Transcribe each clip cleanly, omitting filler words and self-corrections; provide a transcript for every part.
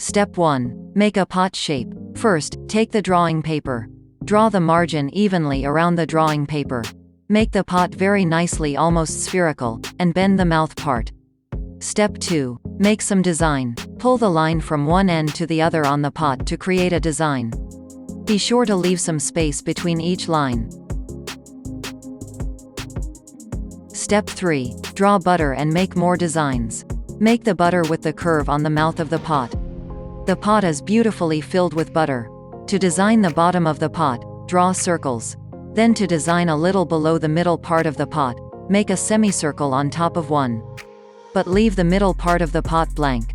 Step 1. Make a pot shape. First, take the drawing paper. Draw the margin evenly around the drawing paper. Make the pot very nicely, almost spherical, and bend the mouth part. Step 2. Make some design. Pull the line from one end to the other on the pot to create a design. Be sure to leave some space between each line. Step 3. Draw butter and make more designs. Make the butter with the curve on the mouth of the pot. The pot is beautifully filled with butter. To design the bottom of the pot, draw circles. Then to design a little below the middle part of the pot, make a semicircle on top of one. But leave the middle part of the pot blank.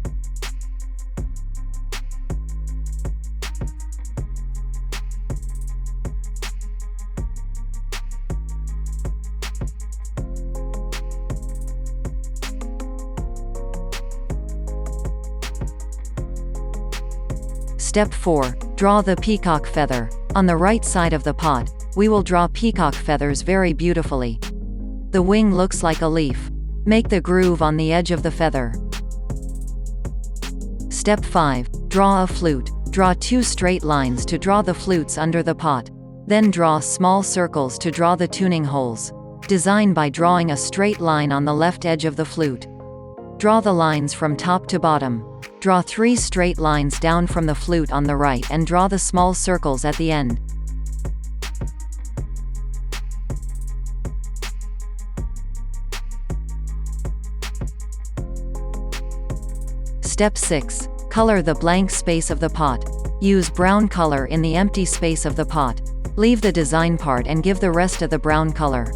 Step 4. Draw the peacock feather. On the right side of the pot, we will draw peacock feathers very beautifully. The wing looks like a leaf. Make the groove on the edge of the feather. Step 5. Draw a flute. Draw 2 straight lines to draw the flutes under the pot. Then draw small circles to draw the tuning holes. Design by drawing a straight line on the left edge of the flute. Draw the lines from top to bottom. Draw 3 straight lines down from the flute on the right and draw the small circles at the end. Step 6. Color the blank space of the pot. Use brown color in the empty space of the pot. Leave the design part and give the rest of the brown color.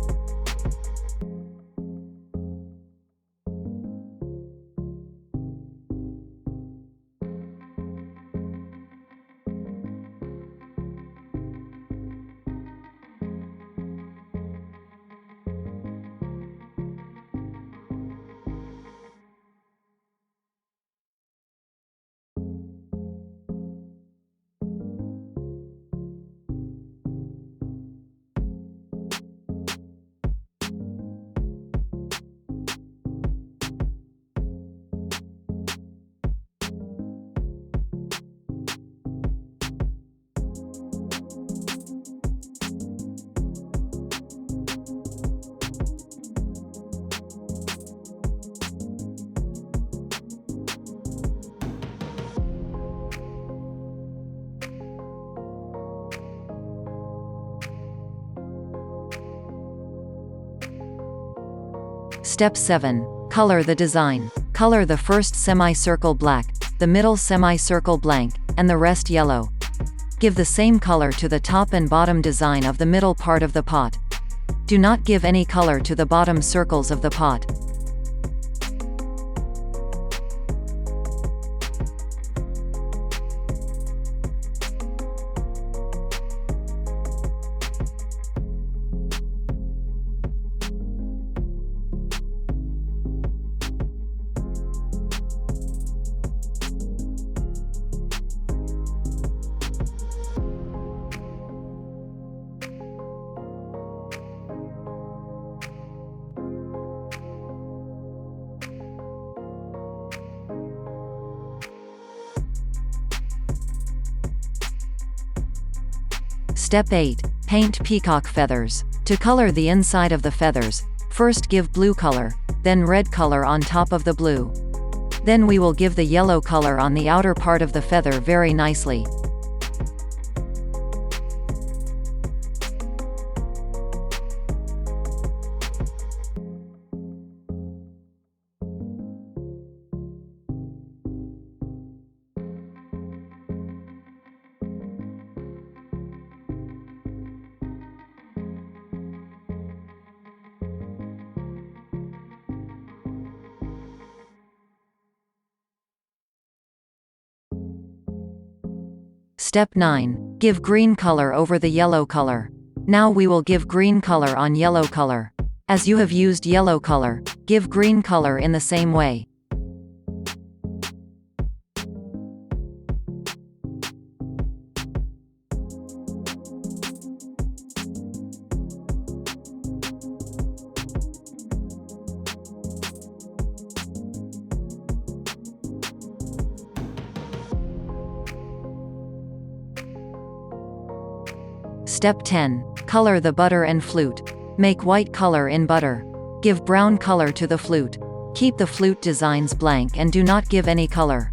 Step 7. Color the design. Color the first semicircle black, the middle semicircle blank, and the rest yellow. Give the same color to the top and bottom design of the middle part of the pot. Do not give any color to the bottom circles of the pot. Step 8. Paint peacock feathers. To color the inside of the feathers, first give blue color, then red color on top of the blue. Then we will give the yellow color on the outer part of the feather very nicely. Step 9. Give green color over the yellow color. Now we will give green color on yellow color. As you have used yellow color, give green color in the same way. Step 10. Color the butter and flute. Make white color in butter. Give brown color to the flute. Keep the flute designs blank and do not give any color.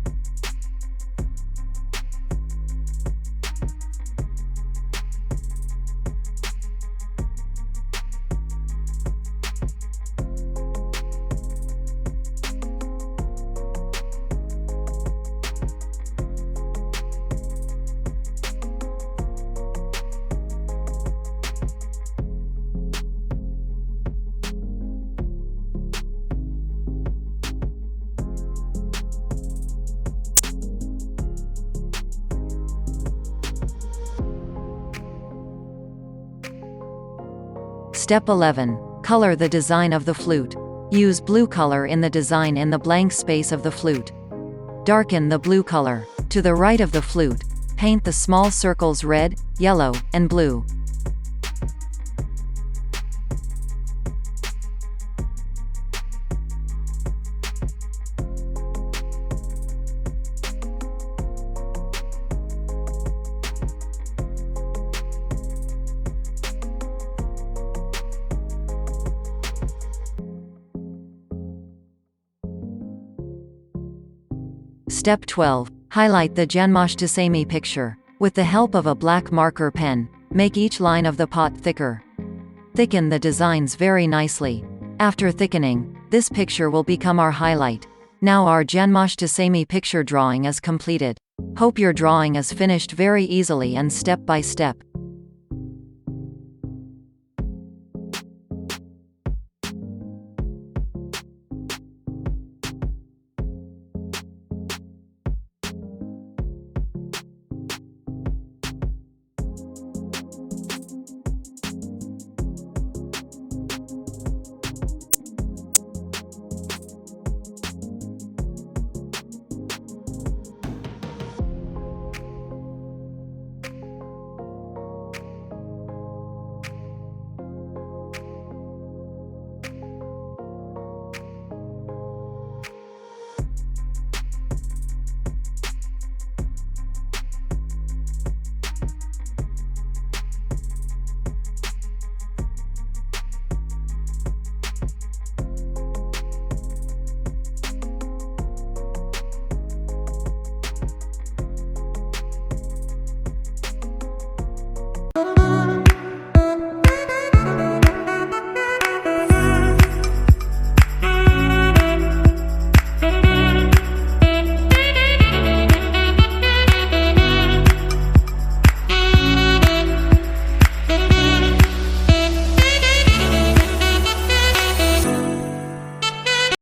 Step 11. Color the design of the flute. Use blue color in the design in the blank space of the flute. Darken the blue color. To the right of the flute, paint the small circles red, yellow, and blue. Step 12. Highlight the Janmashtami picture. With the help of a black marker pen, make each line of the pot thicker. Thicken the designs very nicely. After thickening, this picture will become our highlight. Now our Janmashtami picture drawing is completed. Hope your drawing is finished very easily and step by step.